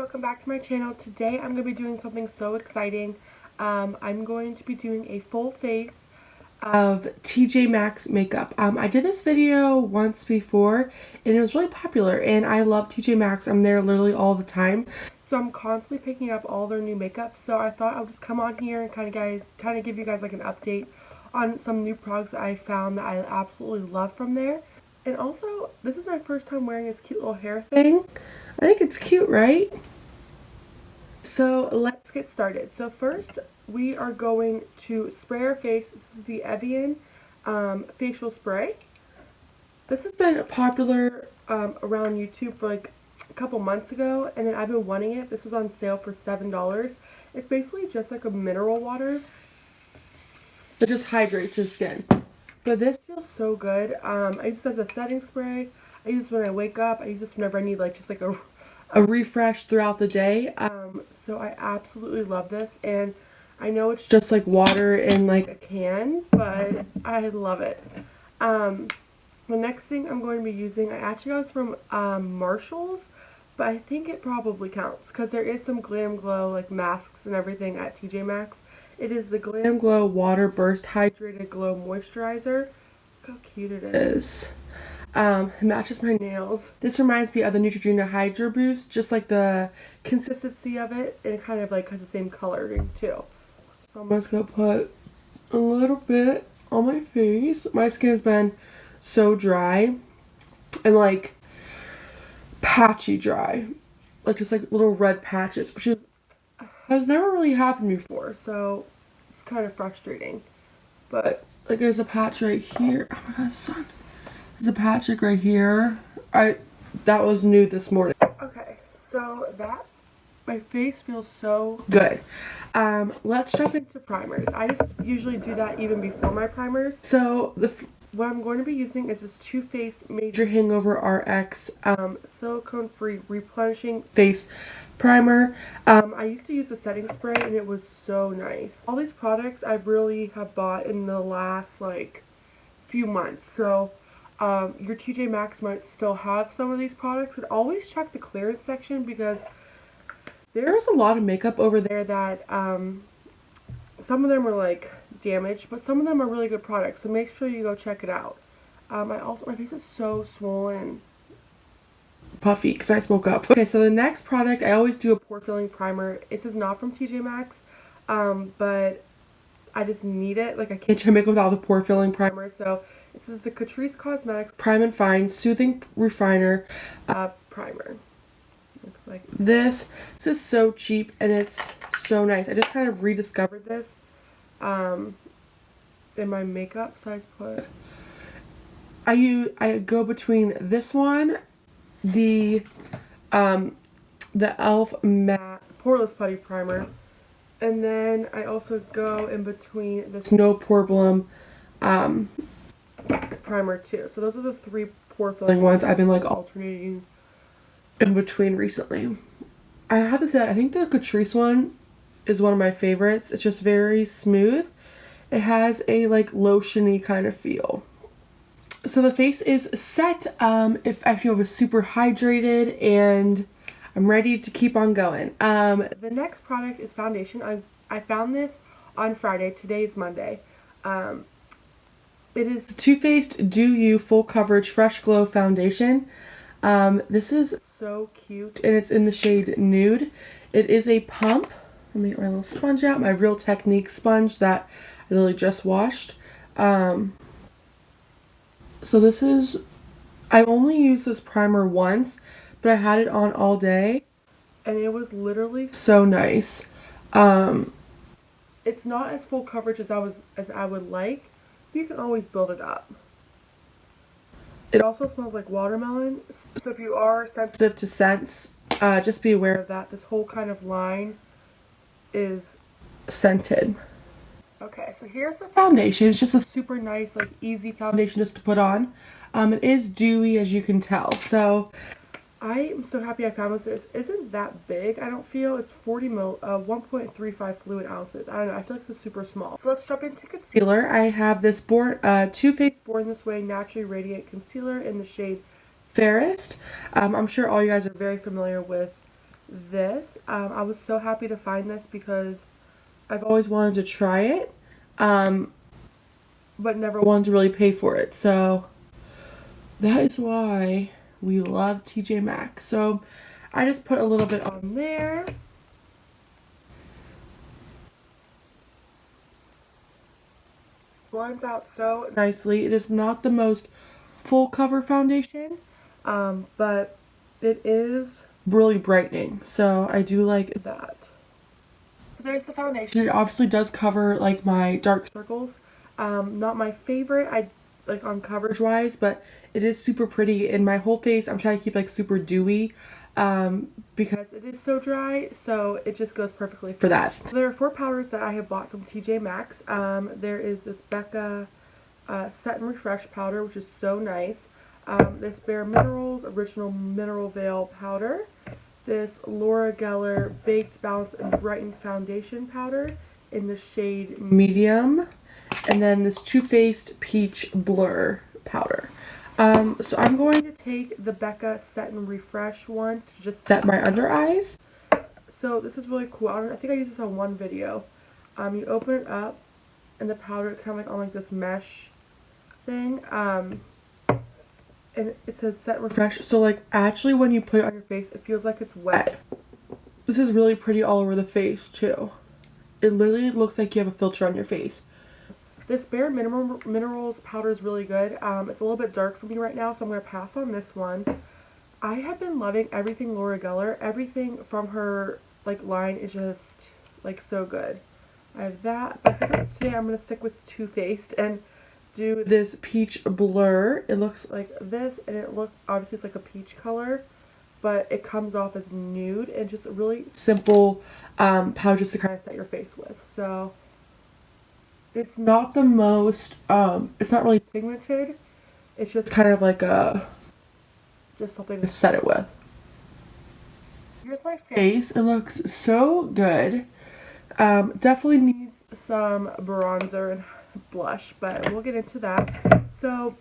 welcome back to my channel. Today I'm going to be doing something so exciting. I'm going to be doing a full face of Tjmaxx makeup. I did this video once before and it was really popular, and I love Tjmaxx. I'm there literally all the time. So I'm constantly picking up all their new makeup. So I thought I would just come on here and kind of give you guys like an update on some new products that I found that I absolutely love from there. And also, this is my first time wearing this cute little hair thing. I think it's cute, right? So let's get started. So first, we are going to spray our face. This is the Evian facial spray. This has been popular around YouTube for like a couple months ago, and then I've been wanting it. This was on sale for $7. It's basically just like a mineral water that just hydrates your skin. But this feels so good. I use this as a setting spray. I use this when I wake up. I use this whenever I need like just like a refresh throughout the day. So I absolutely love this, and I know it's just like water in like a can, but I love it. The next thing I'm going to be using, I actually got this from Marshall's, but I think it probably counts because there is some Glam Glow like masks and everything at Tjmaxx. It is the Glam Glow Water Burst Hydrated Glow Moisturizer. Look how cute it is. It matches my nails. This reminds me of the Neutrogena Hydro Boost, just like the consistency of it, and it kind of like has the same coloring too. So I'm just gonna put a little bit on my face. My skin has been so dry and like patchy dry, like just like little red patches, which has never really happened before, so it's kind of frustrating. But like there's a patch right here. Oh my god, sun. There's a patch like right here. That was new this morning. Okay, so my face feels so good. Let's jump into primers. I just usually do that even before my primers. So what I'm going to be using is this Too Faced Major Hangover RX silicone-free replenishing face primer. I used to use the setting spray and it was so nice. All these products I really have bought in the last like few months. So your Tjmaxx might still have some of these products, but always check the clearance section because there's a lot of makeup over there that some of them are like damaged, but some of them are really good products, so make sure you go check it out. My face is so swollen, puffy because I spoke up. Okay, so the next product, I always do a pore filling primer. This is not from Tjmaxx, but I just need it. Like I can't do makeup without the pore filling primer. So this is the Catrice Cosmetics Prime and Fine Soothing Refiner primer. Looks like this. This is so cheap and it's so nice. I just kind of rediscovered this in my makeup, so I go between this one, the e.l.f. matte poreless putty primer, and then I also go in between this no problem primer too. So those are the three pore filling ones I've been like alternating in between recently. I have to say, I think the Catrice one is one of my favorites. It's just very smooth. It has a like lotiony kind of feel. So the face is set. If I feel super hydrated and I'm ready to keep on going. The next product is foundation. I found this on Friday. Today is Monday. It is Too Faced Do You Full Coverage Fresh Glow Foundation. This is so cute and it's in the shade Nude. It is a pump. Let me get my little sponge out. My Real Technique sponge that I literally just washed. So this is, I only used this primer once, but I had it on all day and it was literally so nice. It's not as full coverage as I would like, but you can always build it up. It also smells like watermelon, so if you are sensitive to scents, just be aware of that. This whole kind of line is scented. Okay, so here's the foundation. It's just a super nice, like easy foundation just to put on. It is dewy, as you can tell. So I am so happy I found this. It isn't that big, I don't feel. It's 1.35 fluid ounces. I don't know, I feel like it's super small. So let's jump into concealer. I have this Too Faced Born This Way Naturally Radiant Concealer in the shade Fairest. I'm sure all you guys are very familiar with this. I was so happy to find this because I've always wanted to try it, but never wanted to really pay for it. So that is why we love TJ Maxx. So I just put a little bit on there. Blends out so nicely. It is not the most full cover foundation, but it is really brightening. So I do like that. There's the foundation. It obviously does cover like my dark circles. Not my favorite, I like on coverage wise, but it is super pretty. In my whole face, I'm trying to keep like super dewy because it is so dry, so it just goes perfectly for that. So there are 4 powders that I have bought from TJ Maxx. There is this Becca Set and Refresh powder, which is so nice. This Bare Minerals Original Mineral Veil powder. This Laura Geller Baked Balance and Brighten Foundation powder in the shade Medium. And then this Too Faced Peach Blur powder. So I'm going to take the Becca Set and Refresh one to just set my under eyes. So this is really cool. I think I used this on one video. You open it up and the powder is kind of like on like this mesh thing. And it says Set and Refresh. So like actually when you put it on your face, it feels like it's wet. This is really pretty all over the face too. It literally looks like you have a filter on your face. This Bare Minerals powder is really good. It's a little bit dark for me right now, so I'm going to pass on this one. I have been loving everything Laura Geller. Everything from her like line is just like so good. I have that. But I think today I'm going to stick with Too Faced and do this Peach Blur. It looks like this, and obviously it's like a peach color, but it comes off as nude and just a really simple powder just to kind of set your face with. So it's not the most, it's not really pigmented. It's just kind of like just something to set it with. Here's my face. It looks so good. Definitely needs some bronzer and blush, but we'll get into that. So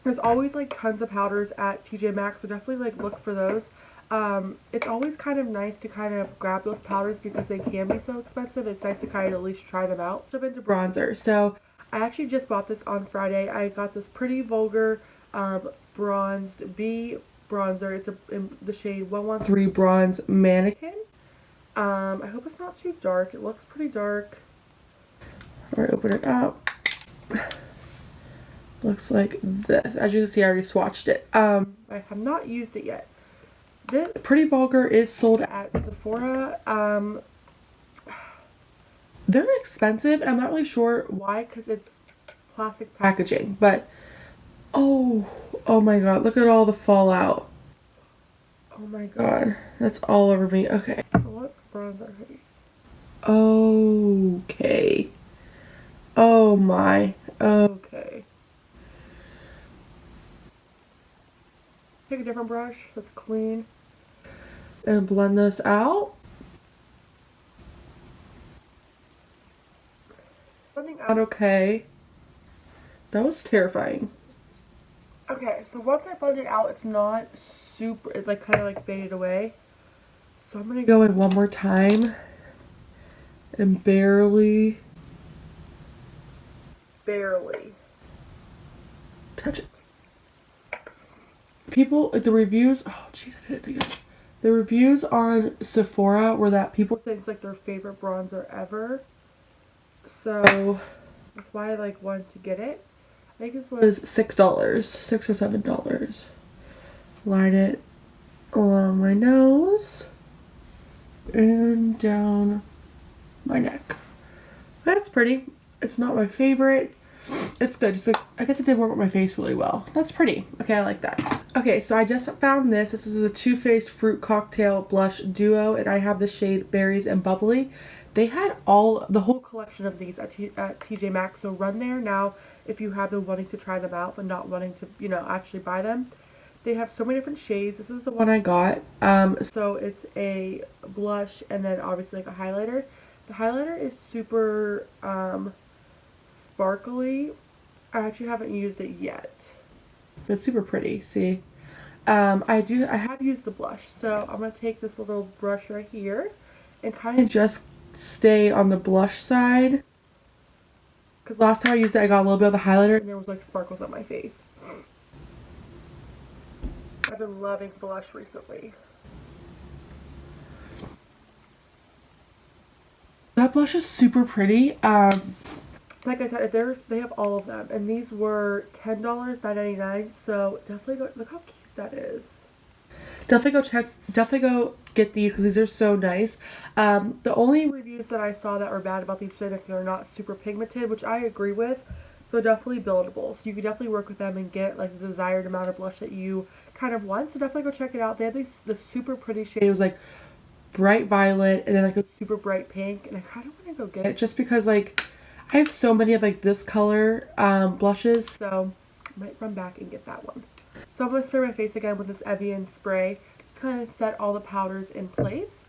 there's always like tons of powders at TJ Maxx, so definitely like look for those. It's always kind of nice to kind of grab those powders because they can be so expensive. It's nice to kind of at least try them out. Jump into bronzer. So I actually just bought this on Friday. I got this Pretty Vulgar Bronzed B bronzer. It's in the shade 113 Bronze Mannequin. I hope it's not too dark. It looks pretty dark. Or open it up. Looks like this. As you can see, I already swatched it. I have not used it yet. This Pretty Vulgar is sold at Sephora. They're expensive, and I'm not really sure why, because it's plastic packaging. But oh my god, look at all the fallout. Oh my god, that's all over me. Okay, so let's bronze our face. Okay. Oh my. Okay. Take a different brush that's clean and blend this out. Blending out okay. That was terrifying. Okay, so once I blend it out, it's not super, it like kind of like faded away. So I'm gonna go in one more time and barely touch it. People, like the reviews, oh jeez, I did it again. The reviews on Sephora were that people say it's like their favorite bronzer ever. So that's why I like wanted to get it. I think this was $6, $6 or $7. Line it along my nose and down my neck. That's pretty. It's not my favorite. It's good. Just like, I guess it did work with my face really well. That's pretty. Okay, I like that. Okay, so I just found this. This is a Too Faced Fruit Cocktail Blush Duo, and I have the shade Berries and Bubbly. They had the whole collection of these at TJ Maxx, so run there now if you have been wanting to try them out but not wanting to, actually buy them. They have so many different shades. This is the one I got. So it's a blush and then obviously like a highlighter. The highlighter is super sparkly. I actually haven't used it yet. But it's super pretty, see? I have used the blush, so I'm going to take this little brush right here and kind of just stay on the blush side. Because last time I used it, I got a little bit of the highlighter and there was like sparkles on my face. I've been loving blush recently. That blush is super pretty. Like I said, they have all of them, and these were $10, $9.99. So definitely go look how cute that is. Definitely go get these because these are so nice. The only reviews that I saw that were bad about these say that they're not super pigmented, which I agree with. They're definitely buildable, so you can definitely work with them and get like the desired amount of blush that you kind of want. So definitely go check it out. They have this super pretty shade. It was like bright violet and then like a super bright pink, and I kind of want to go get it just because like I have so many of like this color blushes, so I might run back and get that one. So I'm going to spray my face again with this Evian spray. Just kind of set all the powders in place.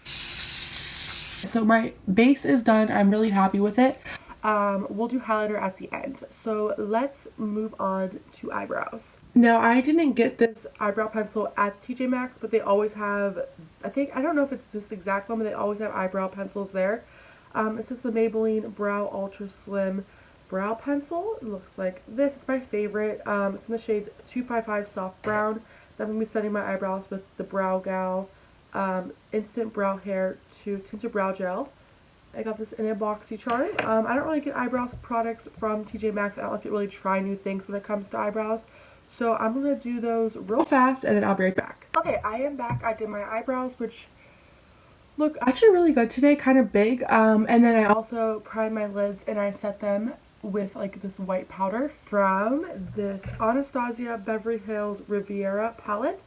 So my base is done. I'm really happy with it. We'll do highlighter at the end. So let's move on to eyebrows. Now I didn't get this eyebrow pencil at TJ Maxx, but they always have, I don't know if it's this exact one, but they always have eyebrow pencils there. This is the Maybelline Brow Ultra Slim Brow Pencil. It looks like this. It's my favorite. It's in the shade 255 Soft Brown. I'm going to be setting my eyebrows with the Brow Gal Instant Brow Hair to Tinted Brow Gel. I got this in a BoxyCharm. I don't really get eyebrows products from TJ Maxx. I don't like to really try new things when it comes to eyebrows. So I'm going to do those real fast and then I'll be right back. Okay, I am back. I did my eyebrows, which look actually really good today, kind of big. And then I also primed my lids and I set them with like this white powder from this Anastasia Beverly Hills Riviera palette.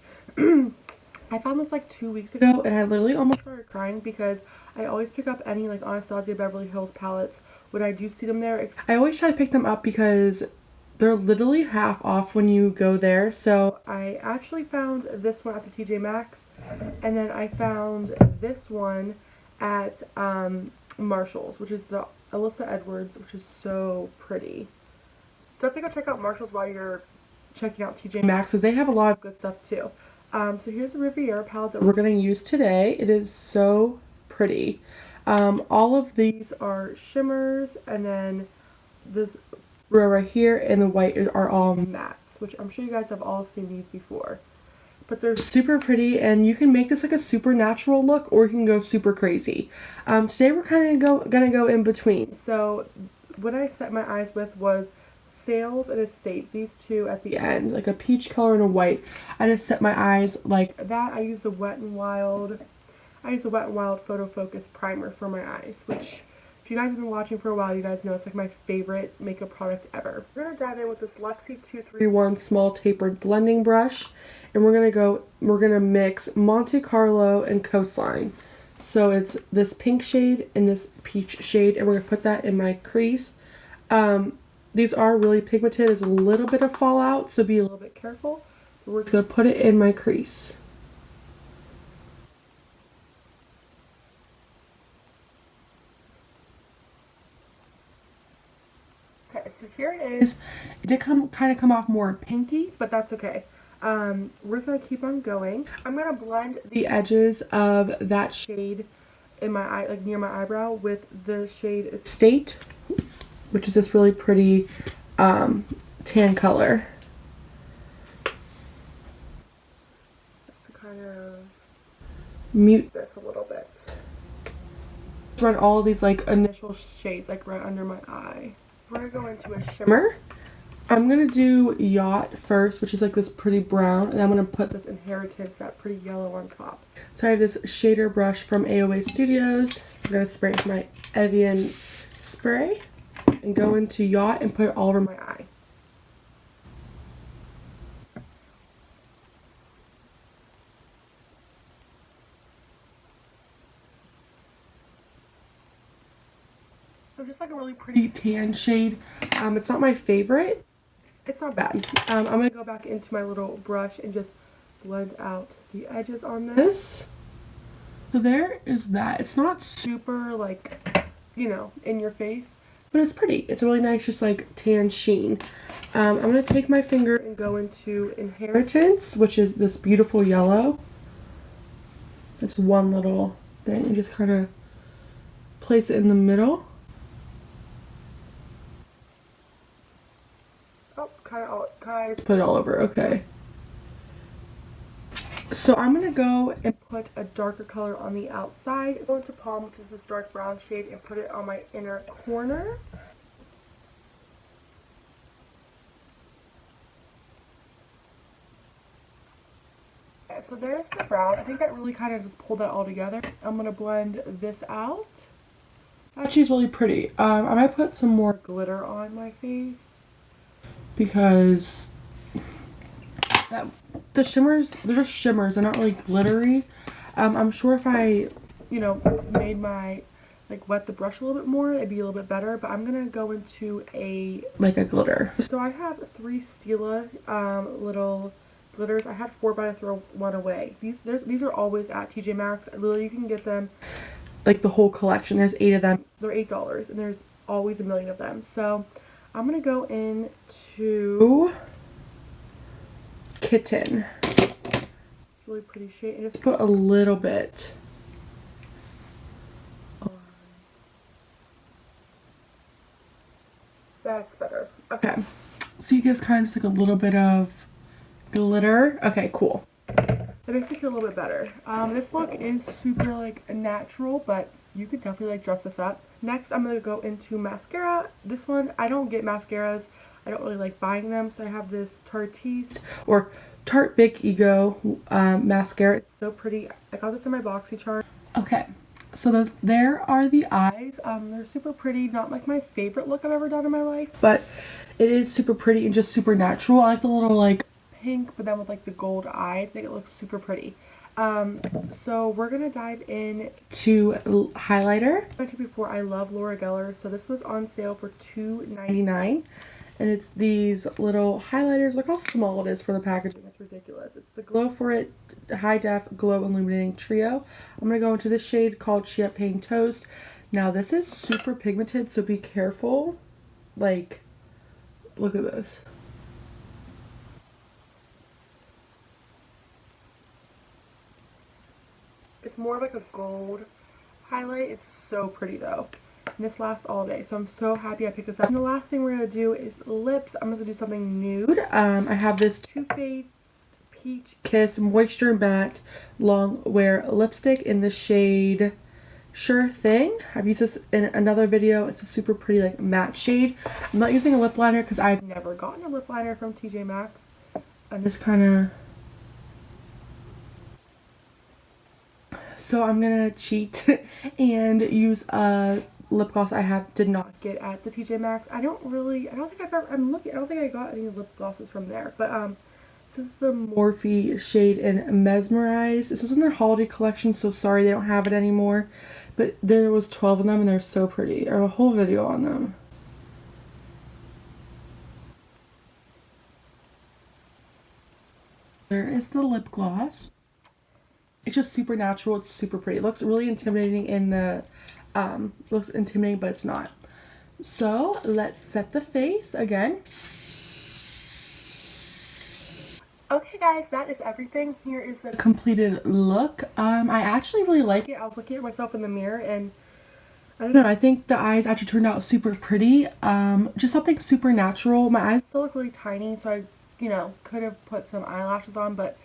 I found this like 2 weeks ago and I literally almost started crying because I always pick up any like Anastasia Beverly Hills palettes when I do see them there. I always try to pick them up because they're literally half off when you go there. So I actually found this one at the TJ Maxx, and then I found this one at Marshall's, which is the Alyssa Edwards, which is so pretty. So definitely go check out Marshall's while you're checking out TJ Maxx because they have a lot of good stuff too. So here's the Riviera palette that we're going to use today. It is so pretty. All of these are shimmers, and then this row right here and the white are all mattes, which I'm sure you guys have all seen these before. But they're super pretty, and you can make this like a super natural look, or you can go super crazy. Today we're kind of gonna go in between. So what I set my eyes with was Sales and Estate, these two at the end, like a peach color and a white. I just set my eyes like that. I use the Wet n Wild Photo Focus Primer for my eyes, which if you guys have been watching for a while, you guys know it's like my favorite makeup product ever. We're going to dive in with this Luxie 231 small tapered blending brush, and we're going to mix Monte Carlo and Coastline. So it's this pink shade and this peach shade, and we're going to put that in my crease. These are really pigmented. There's a little bit of fallout, so be a little bit careful. But we're just going to put it in my crease. Okay, so here it is. It did kind of come off more pinky, but that's okay. We're just going to keep on going. I'm going to blend the edges of that shade in my eye, like near my eyebrow, with the shade Estate, which is this really pretty tan color. Just to kind of mute this a little bit. Run all of these like initial shades like right under my eye. We're going to go into a shimmer. I'm going to do Yacht first, which is like this pretty brown, and I'm going to put this Inheritance, that pretty yellow, on top. So I have this shader brush from AOA Studios. I'm going to spray it with my Evian spray and go into Yacht and put it all over my eye. So just like a really pretty tan shade. It's not my favorite. It's not bad. I'm going to go back into my little brush and just blend out the edges on this. So there is that. It's not super like, you know, in your face. but it's pretty. It's a really nice, just like tan sheen. I'm going to take my finger and go into Inheritance, which is this beautiful yellow. It's one little thing and just kind of place it in the middle. Oh, kind of put it all over. Okay. So I'm going to go and put a darker color on the outside. Go into Palm, which is this dark brown shade, and put it on my inner corner. Okay, so there's the brown. I think that really kind of just pulled that all together. I'm going to blend this out. Actually, it's really pretty. I might put some more glitter on my face because the shimmers, they're just shimmers. They're not really glittery. I'm sure if I, made my, wet the brush a little bit more, it'd be a little bit better. But I'm going to go into a glitter. So I have 3 Stila little glitters. I had 4, but I threw one away. These are always at TJ Maxx. Literally, you can get them, the whole collection. There's 8 of them. They're $8, and there's always a million of them. So I'm going to go into Kitten. It's a really pretty shade. And just put a little bit on. That's better. Okay. So it gives kind of just a little bit of glitter. Okay, cool. That makes it feel a little bit better. This look is super natural, but you could definitely dress this up. Next, I'm going to go into mascara. This one, I don't get mascaras. I don't really like buying them, so I have this Tarte Big Ego mascara. It's so pretty. I got this in my BoxyCharm. Okay, so there are the eyes. They're super pretty. Not my favorite look I've ever done in my life, but it is super pretty and just super natural. I like the little pink, but then with the gold eyes. I think it looks super pretty. So we're gonna dive in to highlighter. Like I mentioned before, I love Laura Geller, so this was on sale for $2.99, and it's these little highlighters. Look how small it is for the packaging. It's ridiculous. It's the Glow For It High Def Glow Illuminating Trio. I'm gonna go into this shade called Champagne Toast. Now this is super pigmented, so be careful. Look at this. It's more of a gold highlight. It's so pretty though. And this lasts all day. So I'm so happy I picked this up. And the last thing we're going to do is lips. I'm going to do something nude. I have this Too Faced Peach Kiss Moisture Matte Long Wear Lipstick in the shade Sure Thing. I've used this in another video. It's a super pretty matte shade. I'm not using a lip liner because I've never gotten a lip liner from TJ Maxx. I'm just kind of... So I'm gonna cheat and use a lip gloss I did not get at the TJ Maxx. I don't think I got any lip glosses from there. But this is the Morphe shade in Mesmerize. This was in their holiday collection, so sorry they don't have it anymore. But there was 12 of them and they're so pretty. I have a whole video on them. There is the lip gloss. It's just super natural. It's super pretty. It looks really intimidating in the, looks intimidating, but it's not. So let's set the face again. Okay guys, that is everything. Here is the completed look. I actually really like it. I was looking at myself in the mirror and I don't know, I think the eyes actually turned out super pretty. Just something super natural. My eyes still look really tiny, so I, could have put some eyelashes on, but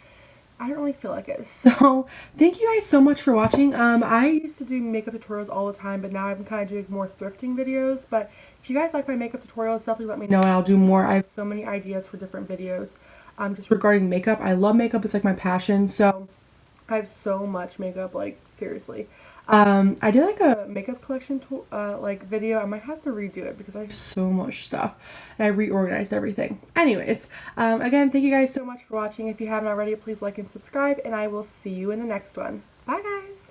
I don't really feel like it. So thank you guys so much for watching. I used to do makeup tutorials all the time, but now I'm kind of doing more thrifting videos. But if you guys like my makeup tutorials, definitely let me know and I'll do more. I have so many ideas for different videos just regarding makeup. I love makeup. It's my passion. So I have so much makeup, seriously. I did a makeup collection video. I might have to redo it because I have so much stuff and I reorganized everything. Anyways, again, thank you guys so much for watching. If you haven't already, please like and subscribe, and I will see you in the next one. Bye guys!